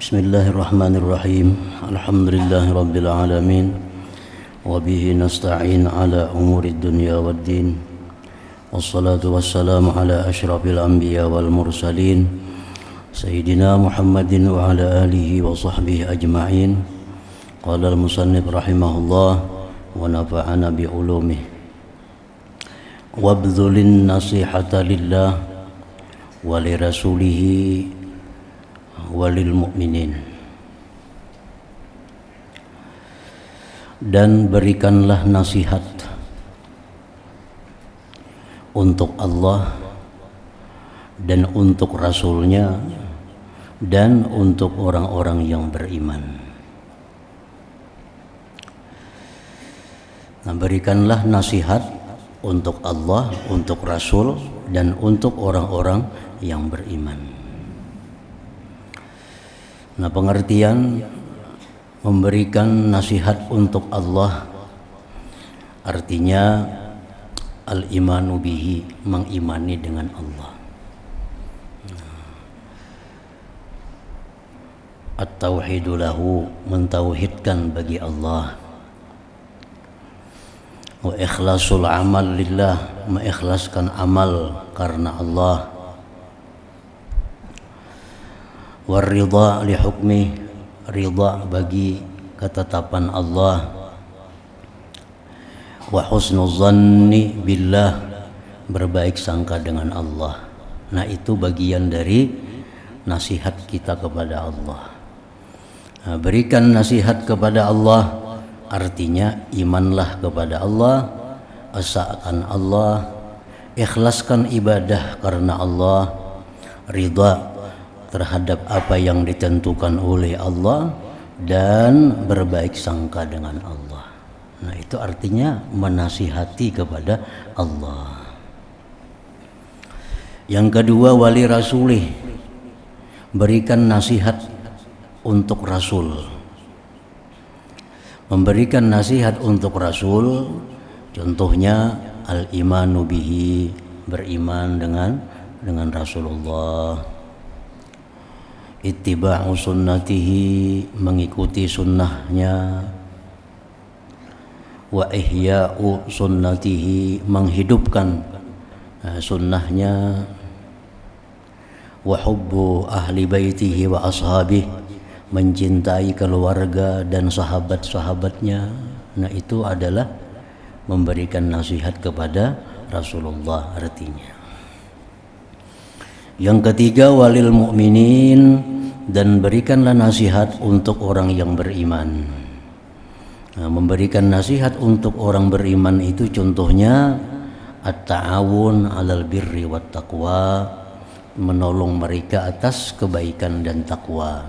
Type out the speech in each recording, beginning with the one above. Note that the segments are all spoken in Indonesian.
Bismillahirrahmanirrahim. Alhamdulillahirabbil alamin. Wa bihi nasta'in ala umurid dunya waddin. Wassalatu wassalamu ala asyrafil anbiya wal mursalin Sayyidina Muhammadin wa ala alihi wa sahbihi ajma'in. Qala al-musannif rahimahullah wa nafa'ana bi ulumihi. Wabdhulin nasihata lillah wa li rasulihi walil mu'minin, dan berikanlah nasihat untuk Allah dan untuk Rasulnya dan untuk orang-orang yang beriman. Nah, berikanlah nasihat untuk Allah, untuk Rasul dan untuk orang-orang yang beriman. Nah, pengertian memberikan nasihat untuk Allah artinya al-imanu bihi, mengimani dengan Allah. At-tauhidu lahu, mentauhidkan bagi Allah. Wa ikhlasul amal lillah, mengikhlaskan amal karena Allah. Warridha li hukmi, ridha bagi ketetapan Allah. Wa husnul zanni billah, berbaik sangka dengan Allah. Nah, itu bagian dari nasihat kita kepada Allah. Nah, berikan nasihat kepada Allah artinya imanlah kepada Allah, asakan Allah, ikhlaskan ibadah karena Allah, ridha terhadap apa yang ditentukan oleh Allah, dan berbaik sangka dengan Allah. Nah, itu artinya menasihati kepada Allah. Yang kedua, wali rasulih, berikan nasihat untuk Rasul. Memberikan nasihat untuk Rasul contohnya al-imanu bihi, beriman dengan Rasulullah. Ittiba'u sunnatihi, mengikuti sunnahnya. Wa ihya'u sunnatihi, menghidupkan sunnahnya. Wa hubbu ahli baitihi wa ashabihi, mencintai keluarga dan sahabat-sahabatnya. Nah, itu adalah memberikan nasihat kepada Rasulullah artinya. Yang ketiga, walil mu'minin, dan berikanlah nasihat untuk orang yang beriman. Nah, memberikan nasihat untuk orang beriman itu contohnya at-ta'awun 'alal birri wat taqwa, menolong mereka atas kebaikan dan takwa.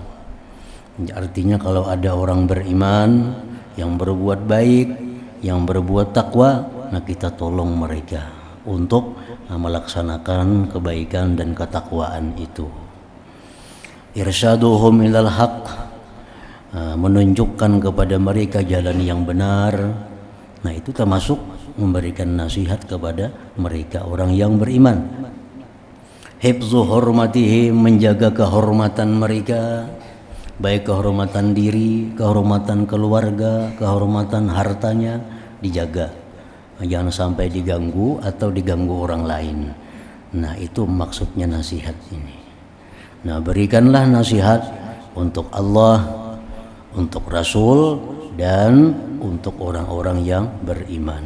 Artinya kalau ada orang beriman yang berbuat baik, yang berbuat takwa, nah kita tolong mereka untuk melaksanakan kebaikan dan ketakwaan itu. Irsyaduhum ilal haq, menunjukkan kepada mereka jalan yang benar. Nah, itu termasuk memberikan nasihat kepada mereka orang yang beriman. Hifzu hurmatihi, menjaga kehormatan mereka, baik kehormatan diri, kehormatan keluarga, kehormatan hartanya dijaga. Jangan sampai diganggu atau diganggu orang lain. Nah, itu maksudnya nasihat ini. Nah, berikanlah nasihat untuk Allah, untuk Rasul, dan untuk orang-orang yang beriman.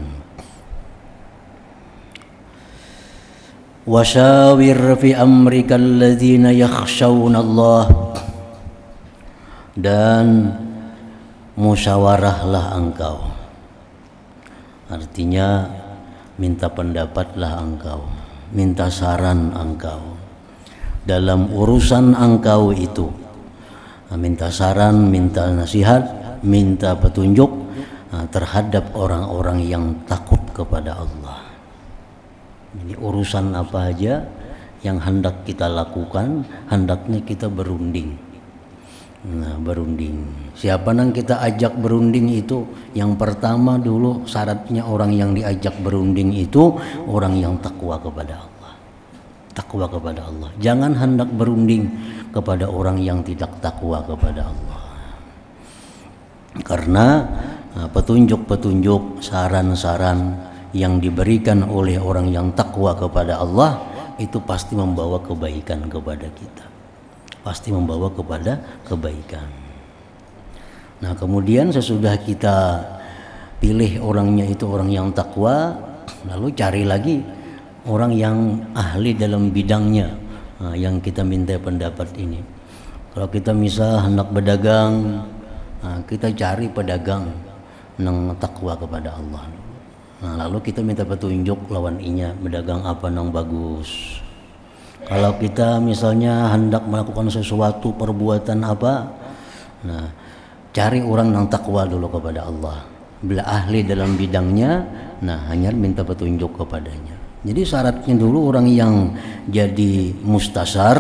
Wasyawir fi amrika alladzina yakhshawna Allah, dan musyawarahlah engkau. Artinya minta pendapatlah engkau, minta saran engkau dalam urusan engkau itu. Minta saran, minta nasihat, minta petunjuk terhadap orang-orang yang takut kepada Allah. Ini urusan apa aja yang hendak kita lakukan, hendaknya kita berunding. Nah, berunding. Siapa yang kita ajak berunding itu, yang pertama dulu syaratnya orang yang diajak berunding itu orang yang takwa kepada Allah. takwa kepada Allah. Jangan hendak berunding kepada orang yang tidak takwa kepada Allah. Karena petunjuk-petunjuk, saran-saran yang diberikan oleh orang yang takwa kepada Allah itu pasti membawa kebaikan kepada kita. Pasti membawa kepada kebaikan. Nah, kemudian sesudah kita pilih orangnya itu orang yang takwa, lalu cari lagi orang yang ahli dalam bidangnya, yang kita minta pendapat ini. Kalau kita misal hendak berdagang, kita cari pedagang yang takwa kepada Allah. Nah, lalu kita minta petunjuk lawan inya berdagang apa yang bagus. Kalau kita misalnya hendak melakukan sesuatu perbuatan apa, nah cari orang yang takwa dulu kepada Allah. Bila ahli dalam bidangnya, nah hanya minta petunjuk kepadanya. Jadi syaratnya dulu orang yang jadi mustasar,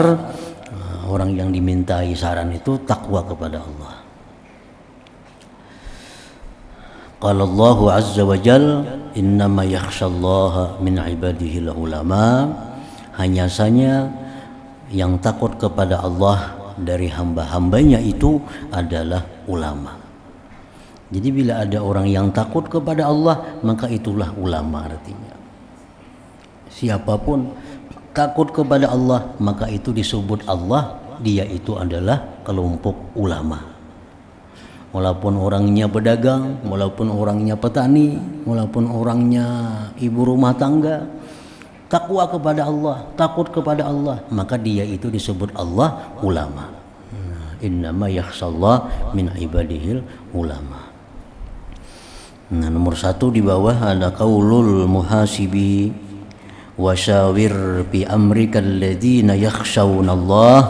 orang yang dimintai saran itu takwa kepada Allah. Qala Allah azza wa jal, innama yakhshallaha min ibadihi ulama. Hanya saja yang takut kepada Allah dari hamba-hambanya itu adalah ulama. Jadi bila ada orang yang takut kepada Allah, maka itulah ulama artinya. Siapapun takut kepada Allah, maka itu disebut Allah, dia itu adalah kelompok ulama. Walaupun orangnya pedagang, walaupun orangnya petani, walaupun orangnya ibu rumah tangga, takwa kepada Allah, takut kepada Allah, maka dia itu disebut Allah ulama. Innama yakhshallah min ibadihil ulama. Nah, nomor 1 di bawah ada qaulul muhasibi wasyawir bi amrika alladzina yakhshawunallah.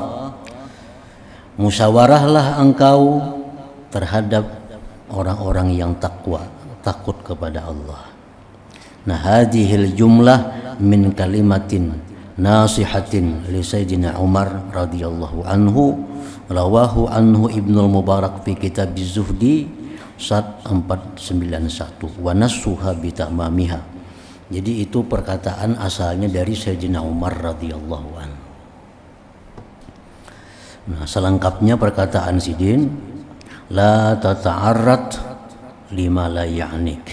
Musyawarahlah engkau terhadap orang-orang yang takwa, takut kepada Allah. Nah, hadhil jumlah min kalimatin nasihatin li Sayyidina Umar radhiyallahu anhu, rawahu anhu Ibnul Mubarak fi kitab az-Zuhdi Sat 491 wa nassuha bi tamamiha. Jadi itu perkataan asalnya dari Sayyidina Umar radhiyallahu anhu. Nah, selengkapnya perkataan Sidin, la tata'arrad lima la ya'nik.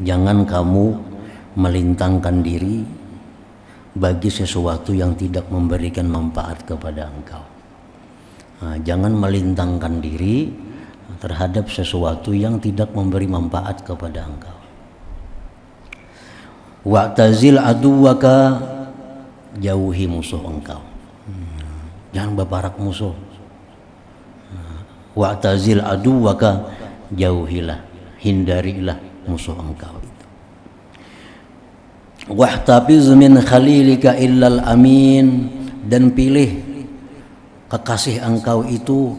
Jangan kamu melintangkan diri bagi sesuatu yang tidak memberikan manfaat kepada engkau. Nah, jangan melintangkan diri terhadap sesuatu yang tidak memberi manfaat kepada engkau. Wa'tazil aduwaka, jauhi musuh engkau. Jangan berparak musuh. Wa'tazil aduwaka, jauhilah, hindarilah musuh engkau itu. Wahtafiz min khalilika illal amin, dan pilih kekasih engkau itu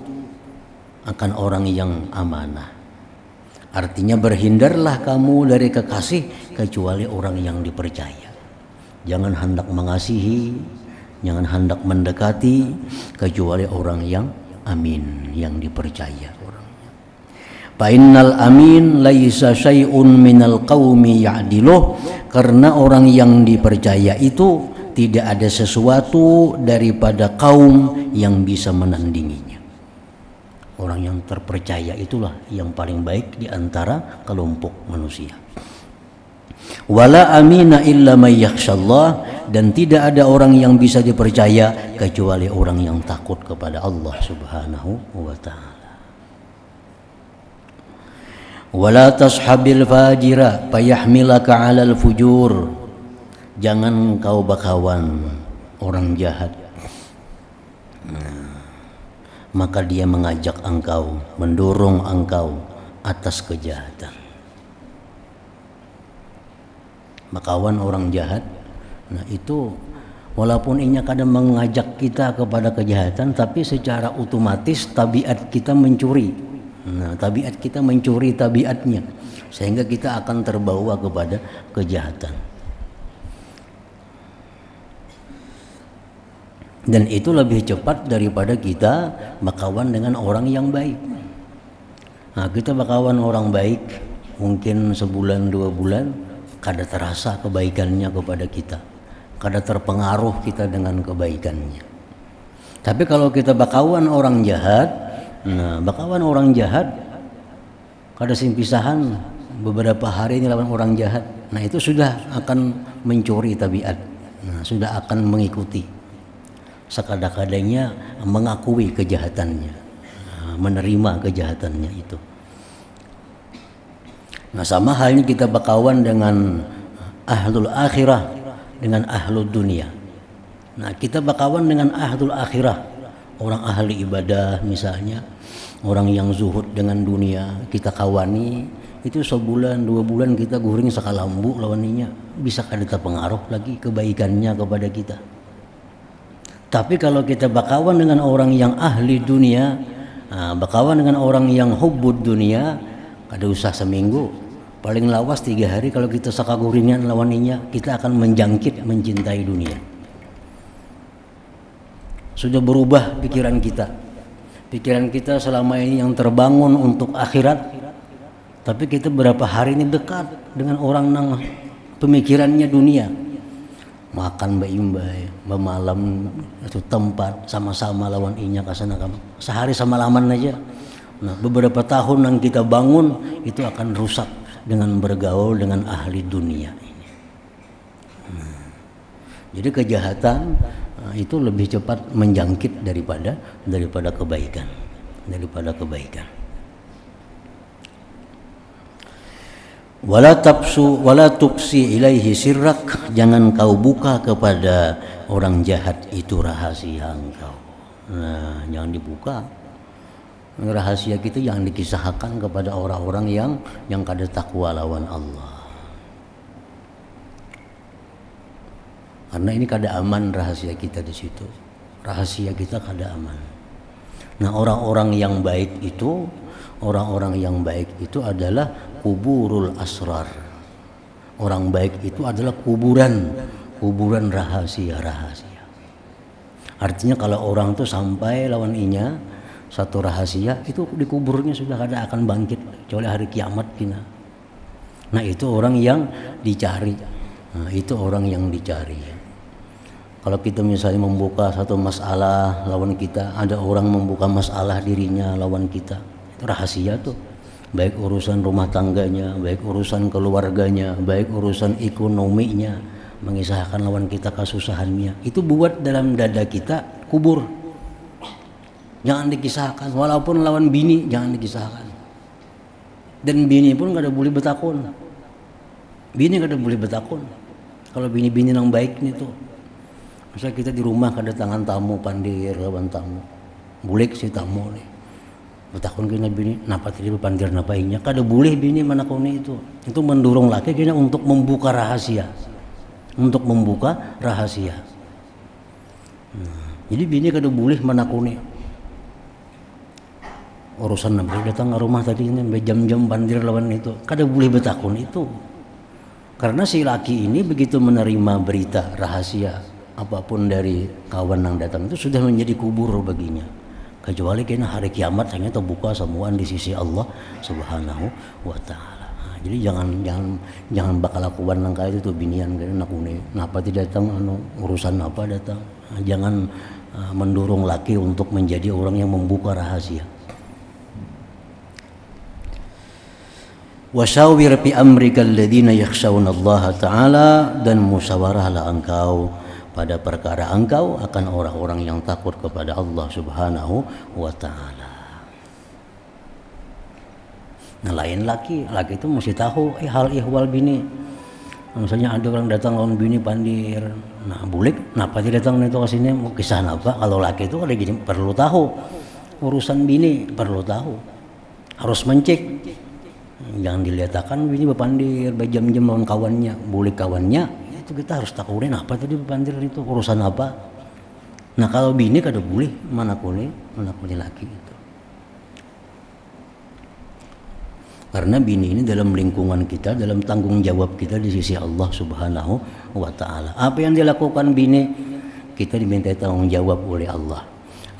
akan orang yang amanah. Artinya berhindarlah kamu dari kekasih kecuali orang yang dipercaya. Jangan hendak mengasihi, jangan hendak mendekati kecuali orang yang amin, yang dipercaya orangnya. Fa innal amin laisa syai'un minal qaumi ya'diluh, karena orang yang dipercaya itu tidak ada sesuatu daripada kaum yang bisa menandinginya. Orang yang terpercaya itulah yang paling baik di antara kelompok manusia. Wala amina illa may yakhshallah, dan tidak ada orang yang bisa dipercaya kecuali orang yang takut kepada Allah Subhanahu wa ta'ala. Wala tashabil fajira fayahmilaka 'alal fujur, jangan kau bakawan orang jahat, maka dia mengajak engkau, mendorong engkau atas kejahatan. Makawan orang jahat, nah itu walaupun inya kadang mengajak kita kepada kejahatan, tapi secara otomatis tabiat kita mencuri. Nah, tabiat kita mencuri tabiatnya, sehingga kita akan terbawa kepada kejahatan. Dan itu lebih cepat daripada kita berkawan dengan orang yang baik. Nah, kita berkawan orang baik mungkin sebulan 2 bulan, kada terasa kebaikannya kepada kita, kada terpengaruh kita dengan kebaikannya. Tapi kalau kita bakawan orang jahat, nah bakawan orang jahat kada simpisahan beberapa hari ini lawan orang jahat, nah itu sudah akan mencuri tabiat, nah sudah akan mengikuti, sekadang-kadangnya mengakui kejahatannya, menerima kejahatannya itu. Nah sama halnya kita bakawan dengan ahlul akhirah, dengan ahlul dunia. Nah kita bakawan dengan ahlul akhirah, orang ahli ibadah misalnya, orang yang zuhud dengan dunia, kita kawani, itu sebulan 2 bulan kita guring sakalambu lawaninya, bisa kada terpengaruh lagi kebaikannya kepada kita. Tapi kalau kita bakawan dengan orang yang ahli dunia, bakawan dengan orang yang hubbud dunia, kada usah seminggu, paling lawas 3 hari kalau kita sakaguringan lawaninya, kita akan menjangkit mencintai dunia. Sudah berubah pikiran kita. Pikiran kita selama ini yang terbangun untuk akhirat, tapi kita berapa hari ini dekat dengan orang nang pemikirannya dunia. Makan baimbai, bemalam itu tempat sama-sama lawan inya kasana kamu. Sehari sama laman aja. Nah, beberapa tahun yang kita bangun itu akan rusak dengan bergaul dengan ahli dunia ini. Jadi kejahatan itu lebih cepat menjangkit daripada kebaikan, Wala tupsi ilaihi sirrak, jangan kau buka kepada orang jahat itu rahasia engkau. Nah, jangan dibuka. Rahasia kita jangan dikisahkan kepada orang-orang yang kada takwa lawan Allah. Karena ini kada aman rahasia kita di situ. Rahasia kita kada aman. Nah, orang-orang yang baik itu adalah kuburul asrar. Orang baik itu adalah kuburan rahasia-rahasia. Artinya kalau orang tuh sampai lawan inya satu rahasia, itu dikuburnya sudah kada akan bangkit kecuali hari kiamat kina. Nah itu orang yang dicari. Kalau kita misalnya membuka satu masalah lawan kita, ada orang membuka masalah dirinya lawan kita, itu rahasia tuh. Baik urusan rumah tangganya, baik urusan keluarganya, baik urusan ekonominya, mengisahkan lawan kita kesusahannya, itu buat dalam dada kita kubur. Jangan dikisahkan, walaupun lawan bini jangan dikisahkan. Dan bini pun kada boleh betakun. Kalau bini-bini yang baik nih tuh, misalnya kita di rumah kedatangan tamu, pandir lawan tamu, bulik si tamu nih, betakun kena bini, napa tadi pandir napa inya, kada boleh bini manakuni itu mendorong laki kena untuk membuka rahasia, jadi bini kada boleh manakuni. Urusan nabi datang ke rumah tadi ini jam-jam pandir lawan itu, kada boleh betakun itu. Karena si laki ini begitu menerima berita rahasia apapun dari kawan yang datang itu sudah menjadi kubur baginya. Kecuali kena hari kiamat hanya terbuka semuaan di sisi Allah Subhanahu wa taala. Nah, jadi jangan bakal lakukan langkah itu tuh binian kena nakune. Napa tidak datang urusan apa datang. Nah, jangan mendorong laki untuk menjadi orang yang membuka rahasia. Wasyawir fi amrika alladziina yakhshawna Allah taala, dan musyawarahlah engkau pada perkara engkau akan orang-orang yang takut kepada Allah Subhanahu wa taala. Nah, lain laki itu mesti tahu hal ihwal bini. Misalnya ada orang datang lawan bini pandir, nah bulik, napa dia datang itu ke sini mau kisah apa? Kalau laki itu ada gini, perlu tahu urusan bini, perlu tahu, harus mencek. Jangan dilihatkan bini berpandir berjam-jam lawan kawannya, bulik kawannya, itu kita harus takurin apa tadi berpandir itu urusan apa. Nah kalau bini kada boleh manakuni laki itu. Karena bini ini dalam lingkungan kita, dalam tanggung jawab kita di sisi Allah Subhanahu wa taala. Apa yang dilakukan bini, kita diminta tanggung jawab oleh Allah.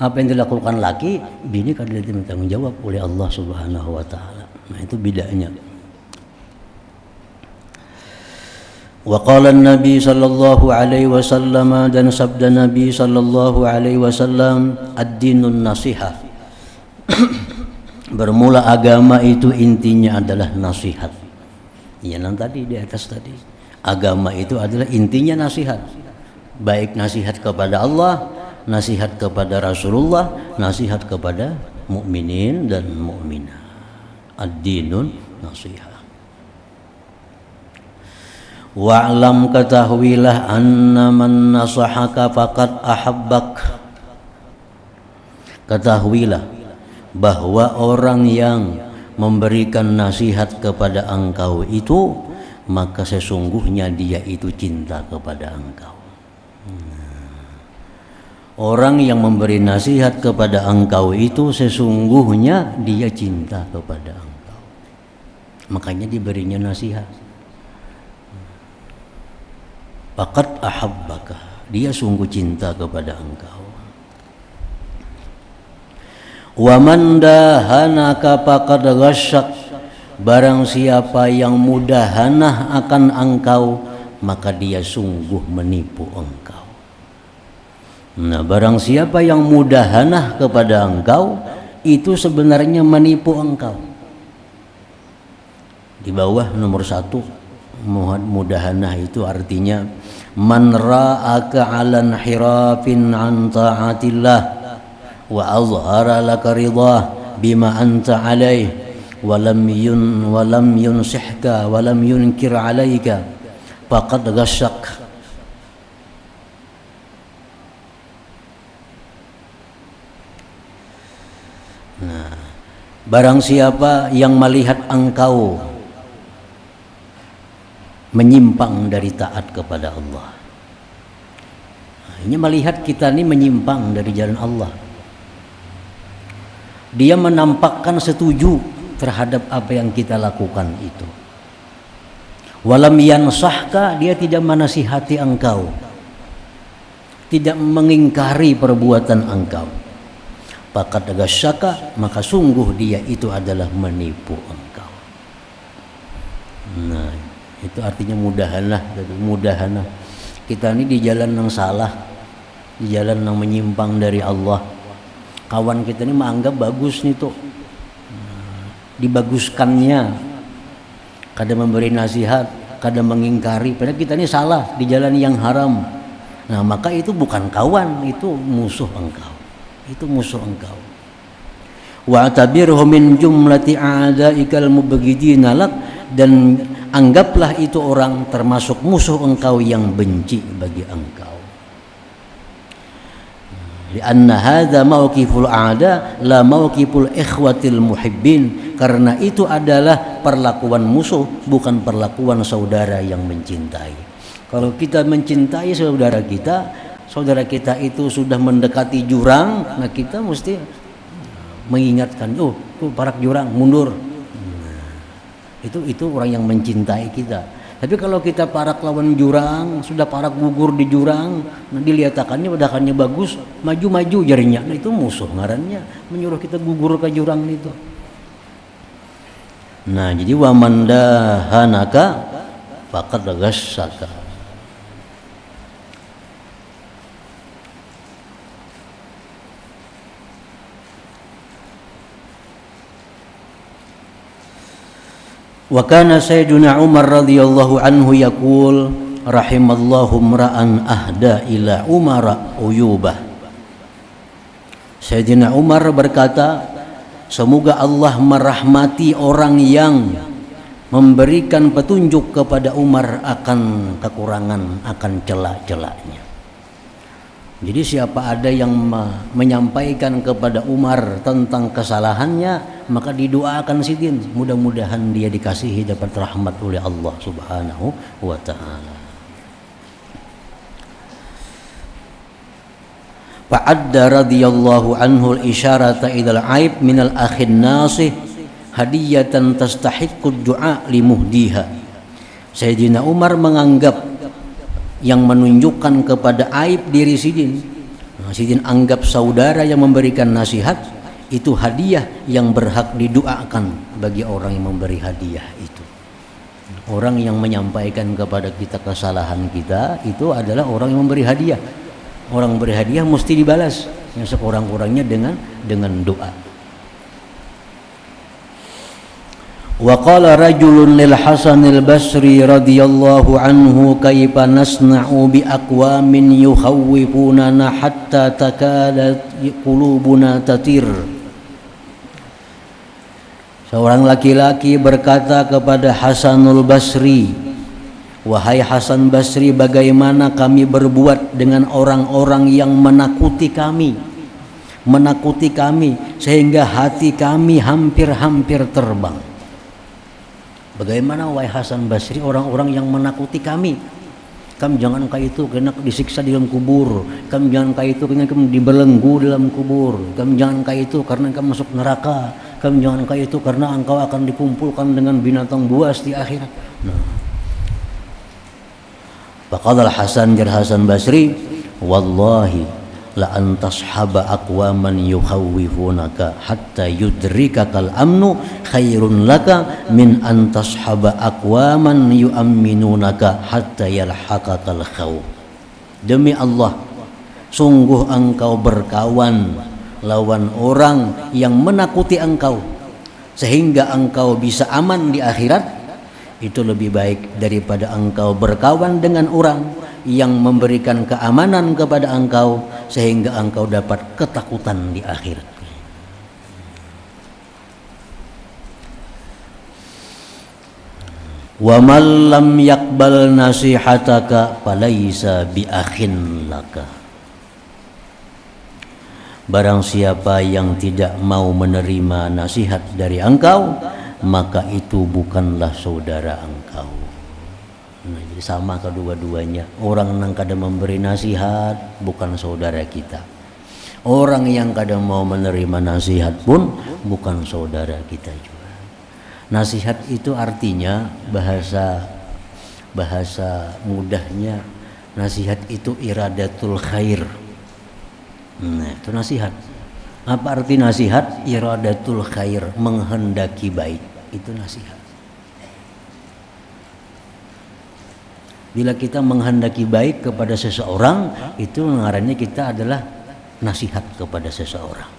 Apa yang dilakukan laki, bini kada diminta tanggung jawab oleh Allah Subhanahu wa taala. Nah itu bedanya. Wa qala Nabi sallallahu alaihi wasallam, dan sabda Nabi sallallahu alaihi wasallam, ad-dinun nasihat. Bermula agama itu intinya adalah nasihat. Ya, yang tadi di atas tadi. Agama itu adalah intinya nasihat. Baik nasihat kepada Allah, nasihat kepada Rasulullah, nasihat kepada mukminin dan mukminah. Ad-dinun nasihat. Wa'lam, ketahuilah, anna man nasahaka faqad ahabbak. Ketahuilah bahwa orang yang memberikan nasihat kepada engkau itu, maka sesungguhnya dia itu cinta kepada engkau. Orang yang memberi nasihat kepada engkau itu sesungguhnya dia cinta kepada engkau. Makanya diberinya nasihat. Faqad ahabbaka, dia sungguh cinta kepada engkau. Wa man dahanaka faqad ghasyak, barang siapa yang mudahanah akan engkau, maka dia sungguh menipu engkau. Nah, barang siapa yang mudahanah kepada engkau, itu sebenarnya menipu engkau. Di bawah nomor 1, mudahanah itu artinya man ra'aka 'alan hirafin an ta'atillah wa azhara laka ridah bima anta 'alaih wa lam yunsihka wa lam yunkir 'alaika faqad ghasyak. Nah, barang siapa yang melihat engkau menyimpang dari taat kepada Allah, nah, ini melihat kita ini menyimpang dari jalan Allah, dia menampakkan setuju terhadap apa yang kita lakukan itu. Walam yansahka, dia tidak menasihati engkau, tidak mengingkari perbuatan engkau. Faqad ghasyaka, maka sungguh dia itu adalah menipu engkau. Nah, itu artinya mudahanah. Mudahanah kita ini di jalan yang salah, di jalan yang menyimpang dari Allah. Kawan kita ini menganggap bagus nih tuh, dibaguskannya, kadang memberi nasihat, kadang mengingkari, padahal kita ini salah di jalan yang haram. Nah, maka itu bukan kawan, itu musuh engkau. Itu musuh engkau. Wa'tabirhu min jumlati a'daikal mubghidina lak, dan anggaplah itu orang termasuk musuh engkau yang benci bagi engkau. Lianna hadza mauqiful a'da la mauqiful ikhwatil muhibbin, karena itu adalah perlakuan musuh, bukan perlakuan saudara yang mencintai. Kalau kita mencintai saudara kita itu sudah mendekati jurang, nah kita mesti mengingatkan, parak jurang, mundur. Itu orang yang mencintai kita. Tapi kalau kita parak lawan jurang, sudah parak gugur di jurang, nah dilihatannya wadakannya bagus, maju-maju jarinya, nah itu musuh ngarannya, menyuruh kita gugur ke jurang itu. Nah, jadi wa man dahanaka faqad ghasyaka. Wa kana Sayyiduna Umar radhiyallahu anhu yaqul rahimallahu imra'an ahda ila Umar uyubah. Sayyidina Umar berkata, semoga Allah merahmati orang yang memberikan petunjuk kepada Umar akan kekurangan, akan celah-celahnya. Jadi siapa ada yang menyampaikan kepada Umar tentang kesalahannya, maka didoakan sidin, mudah-mudahan dia dikasihi dapat rahmat oleh Allah Subhanahu wa ta'ala. Fa'adda radhiyallahu anhu al-isyarata ila al-aib min al-akhin nasih hadiyatan tastahiqqu ad-du'a li muhdiha. Sayyidina Umar menganggap yang menunjukkan kepada aib diri sidin. Nah, sidin anggap saudara yang memberikan nasihat itu hadiah yang berhak didoakan bagi orang yang memberi hadiah itu. Orang yang menyampaikan kepada kita kesalahan kita itu adalah orang yang memberi hadiah. Orang beri hadiah mesti dibalas yang sekurang-kurangnya dengan doa. Wa qala rajulun lil Hasan al-Basri radhiyallahu anhu kaifa nasna'u bi aqwamin yukhawwifunana hatta takadat qulubuna tatir. Seorang laki-laki berkata kepada Hasanul Basri, wahai Hasan Basri, bagaimana kami berbuat dengan orang-orang yang menakuti kami sehingga hati kami hampir-hampir terbang. Bagaimana wahai Hasan Basri orang-orang yang menakuti kami? Kamu jangan kayak itu kena disiksa di dalam kubur. Kamu jangan kayak itu karena kamu dibelenggu dalam kubur. Kamu jangan kayak itu karena kamu masuk neraka. Kamu jangan kayak itu karena engkau akan dikumpulkan dengan binatang buas di akhirat. Faqala Hasan jar Hasan Basri, wallahi la an tashhaba aqwaman yukhawwifunaka hatta yudrikakal amnu khairun laka min an tashhaba aqwaman yu'minunaka hatta yalhaqakal khawf. Demi Allah, sungguh engkau berkawan lawan orang yang menakuti engkau sehingga engkau bisa aman di akhirat, itu lebih baik daripada engkau berkawan dengan orang yang memberikan keamanan kepada engkau sehingga engkau dapat ketakutan di akhirat. Wa man lam yaqbal nasihataka falaysa bi akhin laka. Barang siapa yang tidak mau menerima nasihat dari engkau, maka itu bukanlah saudara engkau. Nah, jadi sama kedua-duanya. Orang yang kadang memberi nasihat bukan saudara kita. Orang yang kadang mau menerima nasihat pun bukan saudara kita juga. Nasihat itu artinya bahasa mudahnya, nasihat itu iradatul khair. Nah, itu nasihat. Apa arti nasihat? Iradatul khair, menghendaki baik. Itu nasihat. Bila kita menghendaki baik kepada seseorang, itu ngarannya kita adalah nasihat kepada seseorang.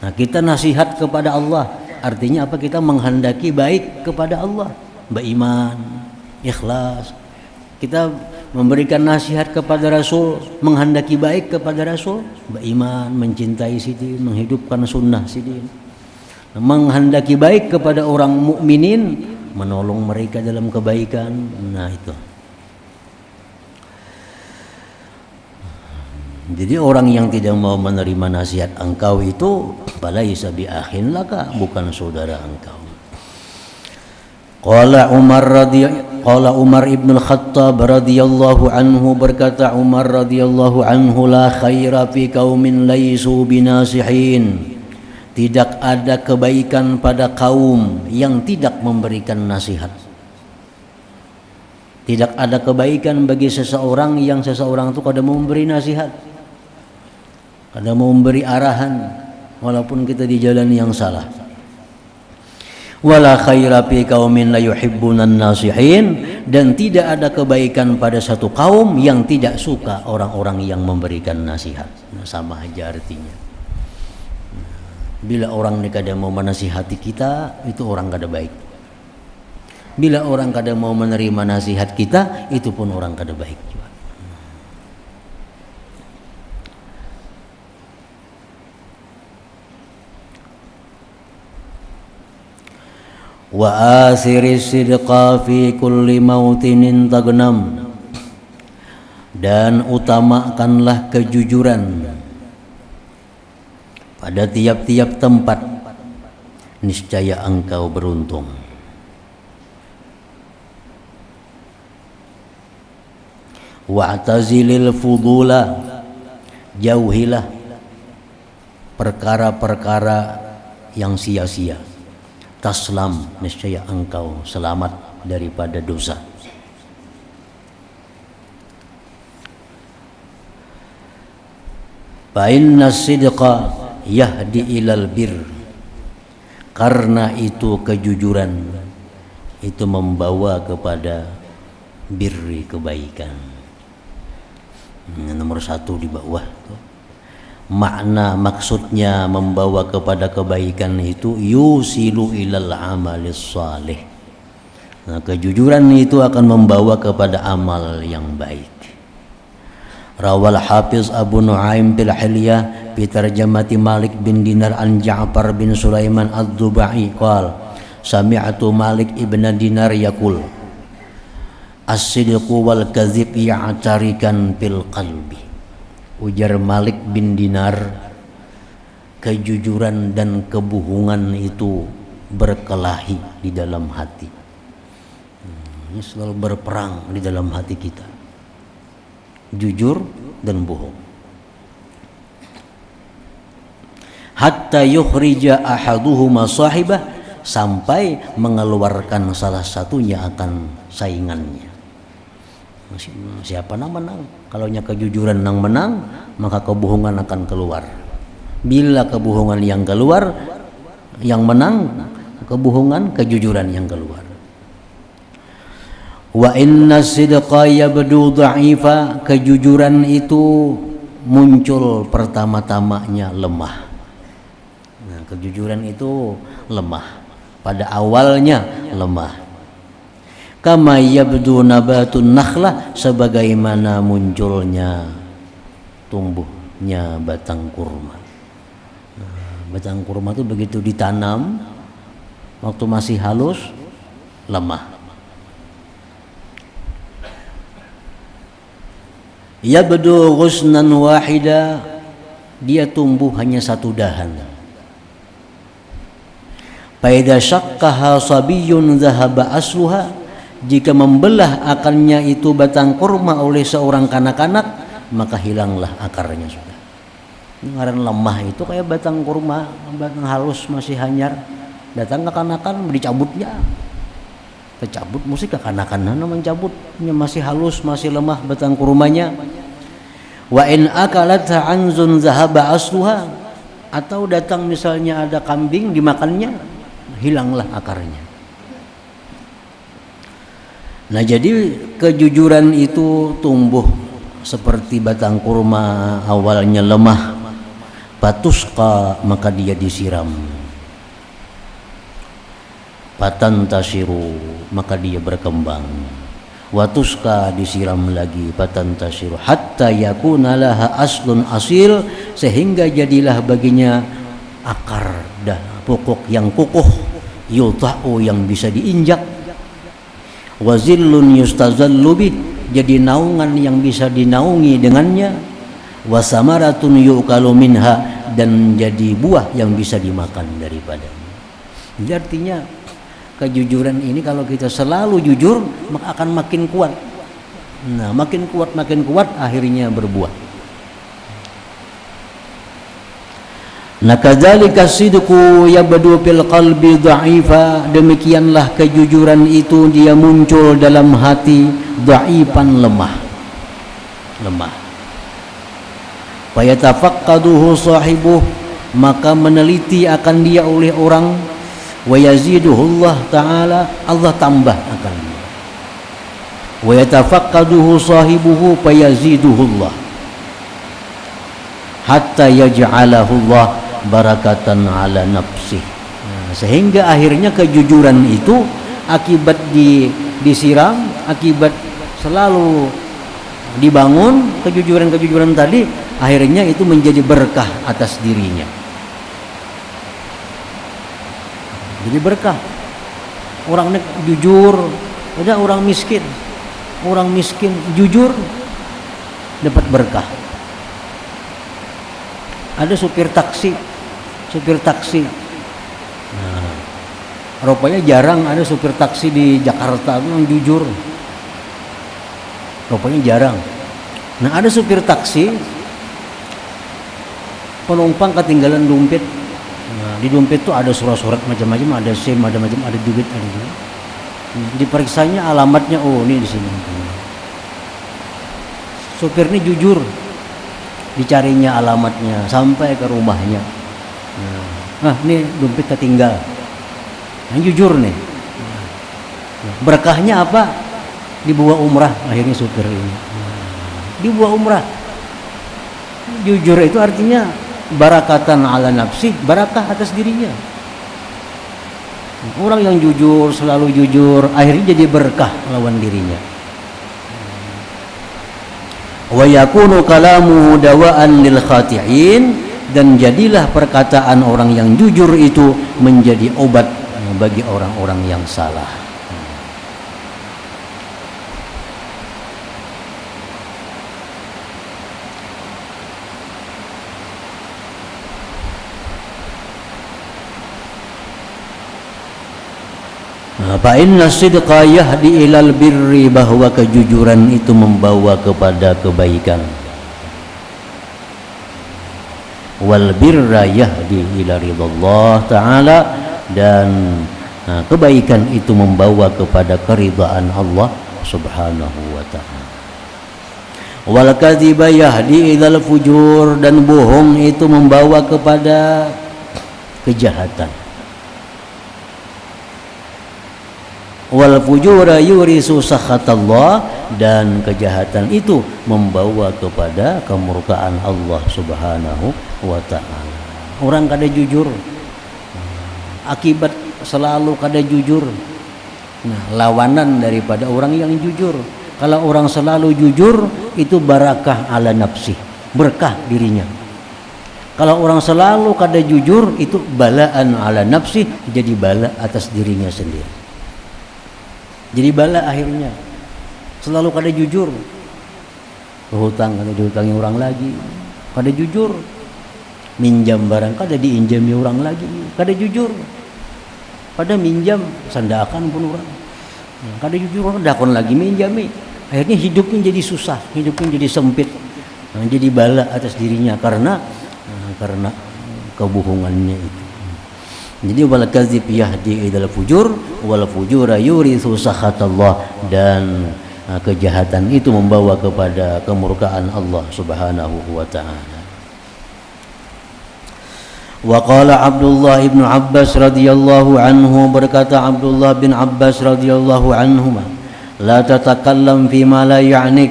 Nah, kita nasihat kepada Allah, artinya apa? Kita menghendaki baik kepada Allah, beriman, ikhlas. Kita memberikan nasihat kepada Rasul, menghendaki baik kepada Rasul, beriman, mencintai sidin, menghidupkan sunnah sidin. Menghendaki baik kepada orang mukminin, menolong mereka dalam kebaikan. Nah, itu. Jadi orang yang tidak mau menerima nasihat engkau itu falaisa bi akhin laka, bukan saudara engkau. Qala Umar ibn al-Khattab radhiyallahu anhu, berkata Umar radhiyallahu anhu, la khaira fi qaumin laisu binasihin. Tidak ada kebaikan pada kaum yang tidak memberikan nasihat. Tidak ada kebaikan bagi seseorang yang seseorang itu kadang memberi nasihat, kadang memberi arahan walaupun kita di jalan yang salah. Wala khaira fi qaumin la yuhibbunan nasihin, dan tidak ada kebaikan pada satu kaum yang tidak suka orang-orang yang memberikan nasihat. Nah, sama aja artinya. Bila orang ini kadang mau menasihati kita, itu orang kada baik. Bila orang kadang mau menerima nasihat kita, itu pun orang kada baik juga. Wa asiris sidqa fi kulli mautinin tagnam, dan utamakanlah kejujuran pada tiap-tiap tempat, niscaya engkau beruntung. Wa'tazilil fudula, jauhilah perkara-perkara yang sia-sia. Taslam, niscaya engkau selamat daripada dosa. Fa inna sidqa yahdi ilal bir, karena itu kejujuran itu membawa kepada birri, kebaikan. Nomor 1 di bawah. Makna maksudnya membawa kepada kebaikan itu yusilu ilal amalis salih. Nah, kejujuran itu akan membawa kepada amal yang baik. Rawal Hafiz Abu Nuaim bil Hilyah bi tarjamati Malik bin Dinar an Ja'far bin Sulaiman ad-Dubai qala sami'tu Malik ibn Dinar yaqul as-sidqu wal kadzib ya'tarikan fil qalbi. Ujar Malik bin Dinar, kejujuran dan kebohongan itu berkelahi di dalam hati. Ini selalu berperang di dalam hati kita, jujur dan bohong. Hatta yukhrija ahaduhuma sahibah, sampai mengeluarkan salah satunya akan saingannya. Siapa nang menang? Kalau kejujuran nang menang, maka kebohongan akan keluar. Bila kebohongan yang keluar, yang menang kebohongan, kejujuran yang keluar. Wa inna sidqa yabdu dha'ifa, kejujuran itu muncul pertama-tamanya lemah. Nah, kejujuran itu lemah. Pada awalnya lemah. Kama yabdu nabatun nakhlah, sebagaimana munculnya tumbuhnya batang kurma. Batang kurma itu begitu ditanam, waktu masih halus, lemah. Yabdu ghusnan wahida, dia tumbuh hanya satu dahan. Faidha syaqqaha sabiyyun dhahaba asluha, jika membelah akannya itu batang kurma oleh seorang kanak-kanak, maka hilanglah akarnya sudah. Ngaran lemah itu kayak batang kurma, batang halus masih hanyar, datang kekanakan dicabutnya. Tercabut mesti kekanakan mencabutnya, masih halus, masih lemah batang kurmanya. Wa in akalat anzun zahaba asluha, atau datang misalnya ada kambing dimakannya, hilanglah akarnya. Nah, jadi kejujuran itu tumbuh seperti batang kurma, awalnya lemah, patusqa, maka dia disiram, patantasiru, maka dia berkembang, watusqa, disiram lagi, patantasiru, hatta yakuna laha aslun asil, sehingga jadilah baginya akar dan pokok yang kukuh, yuta'u, yang bisa diinjak, wazillun yustazallu bih, jadi naungan yang bisa dinaungi dengannya, wasamaratun yu'kalu minha, dan jadi buah yang bisa dimakan daripadanya. Jadi artinya kejujuran ini kalau kita selalu jujur, maka akan makin kuat. Nah, makin kuat akhirnya berbuah. Nah, kadzalika sidqu yabdu fil qalbi dha'ifa, demikianlah kejujuran itu dia muncul dalam hati dha'ifan, lemah. Fa yatafaqqaduhu sahibuh, maka meneliti akan dia oleh orang, wa yaziduhu Allah taala, Allah tambah akan dia. Wa yatafaqqaduhu sahibuhu fa yaziduhu Allah hatta yaj'alahu Allah barakatan ala nafsih. Nah, sehingga akhirnya kejujuran itu akibat disiram, akibat selalu dibangun kejujuran tadi, akhirnya itu menjadi berkah atas dirinya. Jadi berkah. Orang jujur, ada orang miskin jujur dapat berkah. Ada supir taksi. Nah, rupanya jarang ada supir taksi di Jakarta yang jujur. Rupanya jarang. Nah, ada supir taksi, penumpang ketinggalan dompet. Nah, di dompet itu ada surat-surat macam-macam, ada SIM, ada duit, ada juga. Diperiksanya alamatnya, oh ini di sini. Supir ini jujur, dicarinya alamatnya sampai ke rumahnya. Nah, ini dompet ketinggal. Yang jujur nih. Berkahnya apa? Dibawa umrah akhirnya supir ini. Dibawa umrah. Jujur itu artinya barakatan ala nafsi, barakah atas dirinya. Orang yang jujur, selalu jujur, akhirnya jadi berkah lawan dirinya. Wa yakunu kalamuhu dawaan lil khati'in, dan jadilah perkataan orang yang jujur itu menjadi obat bagi orang-orang yang salah. Fa inna sidqa yahdi ilal birri, bahwa kejujuran itu membawa kepada kebaikan. Wal birra yahdi ila ridallah ta'ala, dan kebaikan itu membawa kepada keridhaan Allah subhanahu wa ta'ala. Wal kadhiba yahdi ilal fujur, dan bohong itu membawa kepada kejahatan. Wal fujura yurisu sakhatallah, dan kejahatan itu membawa kepada kemurkaan Allah subhanahu wa ta'ala. Orang kada jujur, akibat selalu kada jujur. Nah, lawanan daripada orang yang jujur. Kalau orang selalu jujur, itu barakah ala nafsi, berkah dirinya. Kalau orang selalu kada jujur, itu balaan ala nafsi, jadi bala atas dirinya sendiri. Jadi bala akhirnya. Selalu kada jujur. Hutang kada dihutangi orang lagi, kada jujur. Minjam barang kada diinjami orang lagi, kada jujur. Pada minjam sandakan pun orang, kada jujur, orang dakon lagi minjami. Akhirnya hidupnya jadi susah, hidupnya jadi sempit, jadi bala atas dirinya karena kebohongannya itu. Jadi wal kadzib yahdi ilal fujur wal fujura yurithu sakhatallah, dan kejahatan itu membawa kepada kemurkaan Allah subhanahu wa ta'ala. Wa qala Abdullah ibn Abbas radhiyallahu anhu, berkata Abdullah bin Abbas radhiyallahu anhuma, la tatakallam fima la ya'nik,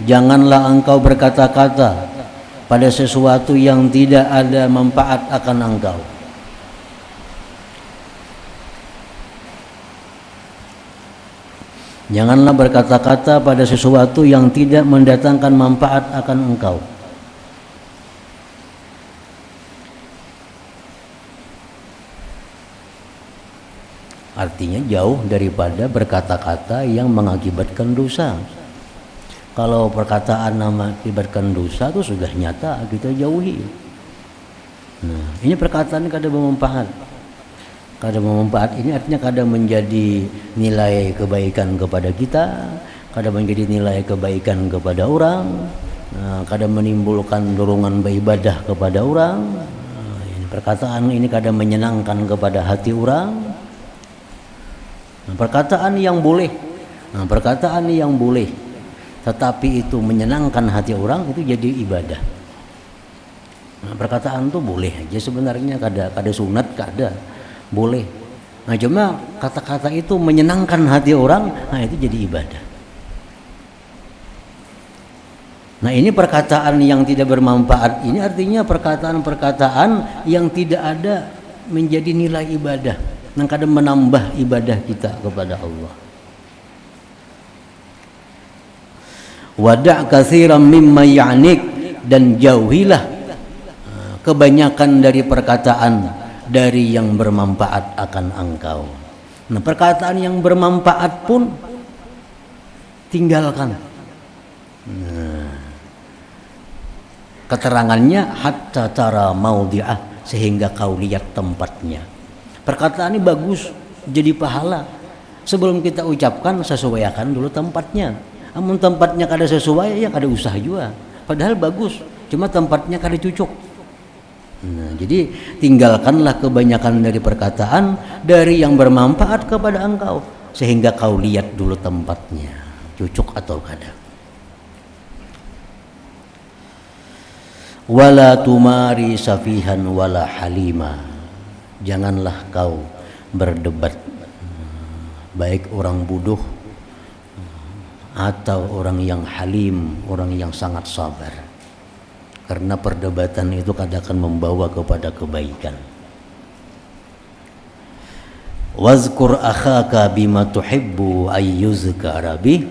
janganlah engkau berkata-kata pada sesuatu yang tidak ada manfaat akan engkau. Janganlah berkata-kata pada sesuatu yang tidak mendatangkan manfaat akan engkau. Artinya jauh daripada berkata-kata yang mengakibatkan dosa. Kalau perkataan mengakibatkan dosa itu sudah nyata, kita jauhi. Nah, ini perkataan kada bermanfaat. Kada bermanfaat ini artinya kada menjadi nilai kebaikan kepada kita, kada menjadi nilai kebaikan kepada orang, kada menimbulkan dorongan beribadah kepada orang. Ini perkataan ini kada menyenangkan kepada hati orang. Perkataan yang boleh, perkataan yang boleh, tetapi itu menyenangkan hati orang, itu jadi ibadah. Perkataan itu boleh aja sebenarnya, kada sunat, kada boleh. Nah, cuma kata-kata itu menyenangkan hati orang, nah itu jadi ibadah. Nah, ini perkataan yang tidak bermanfaat, ini artinya perkataan-perkataan yang tidak ada menjadi nilai ibadah, yang kadang menambah ibadah kita kepada Allah. Wada' katsiran mimma ya'nik, dan jauhilah kebanyakan dari perkataan dari yang bermanfaat akan engkau. Nah, perkataan yang bermanfaat pun tinggalkan. Nah, keterangannya hatta tara maudhi'ah, sehingga kau lihat tempatnya. Perkataan ini bagus, jadi pahala. Sebelum kita ucapkan, sesuaikan dulu tempatnya. Namun tempatnya kada sesuai, ya kada usah juga. Padahal bagus, cuma tempatnya kada cocok. Nah, jadi tinggalkanlah kebanyakan dari perkataan dari yang bermanfaat kepada engkau, sehingga kau lihat dulu tempatnya cocok atau kada. Wala tumari safihan wala halima, janganlah kau berdebat baik orang bodoh atau orang yang halim, orang yang sangat sabar. Karena perdebatan itu kadang akan membawa kepada kebaikan. Wazkur akhaka bima tuhibbu ayyuzkara bih,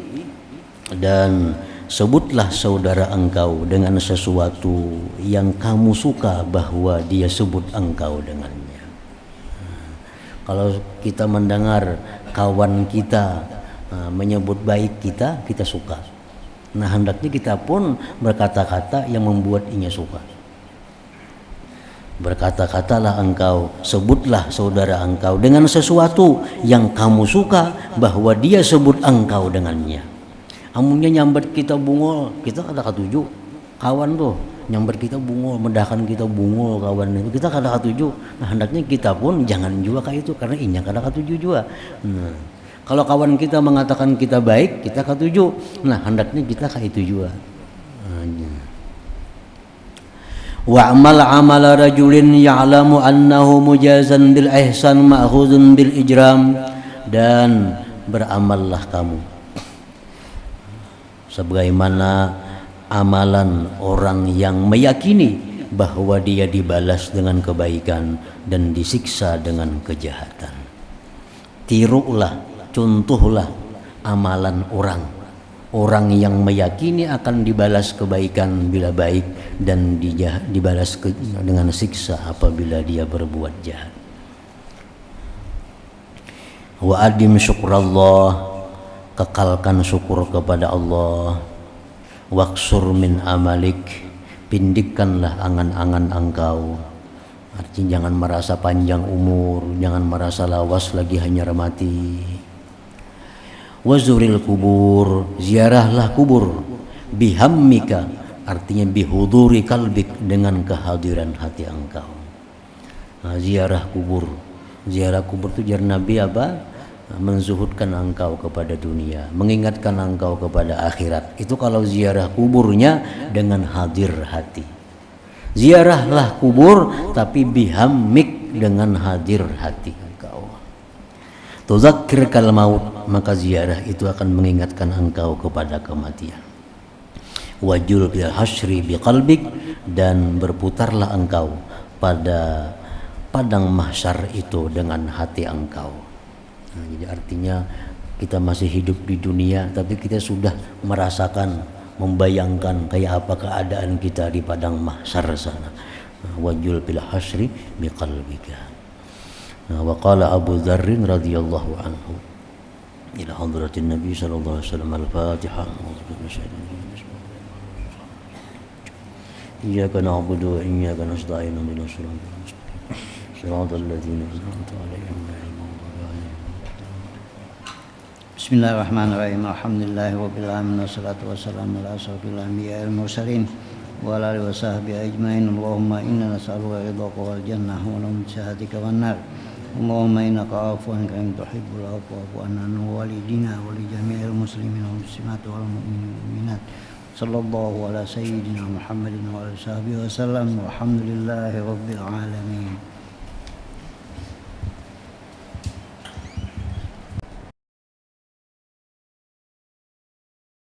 dan sebutlah saudara engkau dengan sesuatu yang kamu suka bahwa dia sebut engkau dengannya. Kalau kita mendengar kawan kita menyebut baik kita, kita suka. Nah, hendaknya kita pun berkata-kata yang membuat inya suka. Berkata-katalah engkau, sebutlah saudara engkau dengan sesuatu yang kamu suka bahwa dia sebut engkau dengannya. Amunnya nyambat kita bungol, kita kada katuju. Kawan tuh nyambat kita bungol, mendahkan kita bungol kawan itu, kita kada katuju. Nah, hendaknya kita pun jangan juga kayak itu, karena inya kada katuju juga. Nah, kalau kawan kita mengatakan kita baik, kita katuju. Nah, hendaknya kita kayak itu juga. Wa'mal amala rajulin ya'lamu annahu mujazan bil ihsan ma'khudun bil ijram, dan beramallah kamu sebagaimana amalan orang yang meyakini bahwa dia dibalas dengan kebaikan dan disiksa dengan kejahatan. Tirulah, contohlah amalan orang yang meyakini akan dibalas kebaikan bila baik dan dibalas dengan siksa apabila dia berbuat jahat. Wa adim syukrallah, kekalkan syukur kepada Allah. Waksur min amalik, pindikkanlah angan-angan engkau. Artinya jangan merasa panjang umur, jangan merasa lawas lagi hanya mati. Wazuril kubur, ziarahlah kubur. Bihammika, artinya bihuduri kalbik, dengan kehadiran hati engkau. Nah, ziarah kubur itu jar Nabi apa? Menzuhudkan engkau kepada dunia, mengingatkan engkau kepada akhirat. Itu kalau ziarah kuburnya dengan hadir hati. Ziarahlah kubur tapi bihammik, dengan hadir hati engkau. Tuzakkirkal maut, maka ziarah itu akan mengingatkan engkau kepada kematian. Wajul bil hasyri biqalbik, dan berputarlah engkau pada padang mahsyar itu dengan hati engkau. Nah, jadi artinya kita masih hidup di dunia tapi kita sudah merasakan, membayangkan kayak apa keadaan kita di padang mahsyar sana. Wajul bil hasyri biqalbika. Nah, wa qala Abu Dzar radhiyallahu anhu ila hadratin Nabi sallallahu alaihi wasallam al-Fatihah. Iyyaka na'budu wa iyyaka nasta'in ihdinas siratal mustaqim siratal ladzina an'amta 'alaihim ghairil maghdubi 'alaihim. Bismillahirrahmanirrahim. Alhamdulillahirabbil alamin wassalatu wassalamu ala asyrofil anbiya'i wal mursalin wa ala alihi washabbihi ajmain. Allahumma inna nas'aluka ridhaka wal jannah wa na'udzuka wan nar. Allahumma innaka 'afuwun karimun tuhibbul 'afwa fa'fu 'anna wa walidina wa li jami'il muslimin wal muslimat wal mu'minin wal mu'minat. Sallallahu ala sayyidina Muhammadin wa ala sahbihi wa sallam. Walhamdulillahi rabbil alamin.